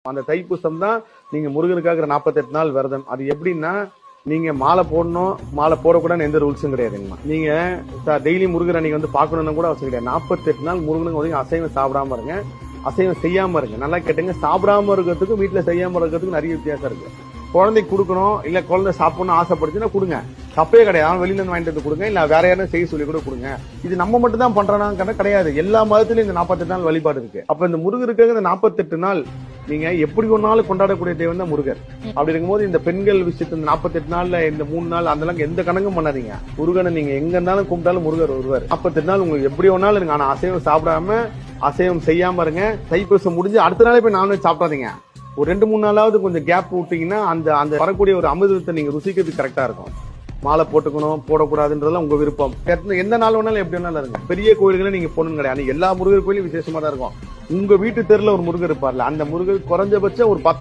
அந்த தைப்பூசம் தான் நீங்க முருகனுக்காக 48 நாள் விரதம். அது எப்படின்னா நீங்க மாலை போடணும், மாலை போடக்கூடாதுன்னு எந்த ரூல்ஸும் கிடையாதுங்கம்மா. நீங்க டெய்லி முருகர் அன்னைக்கு வந்து பாக்கணும்னு கூட அவசியம் கிடையாது. 48 நாள் முருகனுக்கு வந்து அசைவம் சாப்பிடாம இருங்க, அசைவம் செய்யாம இருங்க. நல்லா கேட்டுங்க, சாப்பிடாம இருக்கிறதுக்கும் வீட்டுல செய்யாம இருக்கிறதுக்கும் நிறைய வித்தியாசம் இருக்கு. குழந்தைக்கு கொடுக்கணும், இல்ல குழந்தை சாப்பிடணும் ஆசைப்படுச்சுன்னா கொடுங்க, தப்பே கிடையாது. வெளியில இருந்து வாங்கிட்டு வந்து கொடுங்க, இல்ல வேற யாரும் செய்ய சொல்லி கூட கொடுங்க. இது நம்ம மட்டும் தான் பண்றோம்னா கிடையாது. எல்லா மதத்திலும் இந்த 48 நாள் வழிபாடு இருக்கு. அப்ப இந்த முருகருக்காக இந்த 48 நாள் நீங்க எப்படி ஒன்னாலும் கொண்டாடக்கூடிய தெய்வம் தான் முருகர். அப்படி இருக்கும்போது இந்த பெண்கள் விஷயத்து இந்த 48 நாள்ல இந்த 3 நாள் அதெல்லாம் எந்த கணக்கும் பண்ணாதீங்க. முருகனை நீங்க எங்க இருந்தாலும் கும்பிட்டாலும் முருகர் வருவார். 48 நாள் உங்களுக்கு எப்படி ஒன்னாலும் இருங்க, ஆனா அசைவம் சாப்பிடாம அசைவம் செய்யாம இருங்க. தைப்பூசம் முடிஞ்சு அடுத்த நாளே போய் நான்வெஜ் சாப்பிடாதீங்க. ஒரு 2-3 நாளாவது கொஞ்சம் கேப் விட்டீங்கன்னா அந்த அந்த வரக்கூடிய ஒரு அமிர்தத்தை நீங்க ருசிக்கிறதுக்கு கரெக்டா இருக்கும். மாலை போட்டுக்கணும் போடக்கூடாதுன்றதெல்லாம் உங்க விருப்பம். எந்த நாள் வேணாலும் எப்படி வேணாலும் இருங்க. பெரிய கோயில்களை நீங்க போகணும் கிடையாது. எல்லா முருகர் கோயிலும் விசேஷமா தான் இருக்கும். உங்க வீட்டு தெருல ஒரு முருகர் இருப்பார்ல, அந்த முருகர் குறைஞ்சபட்சம் ஒரு 10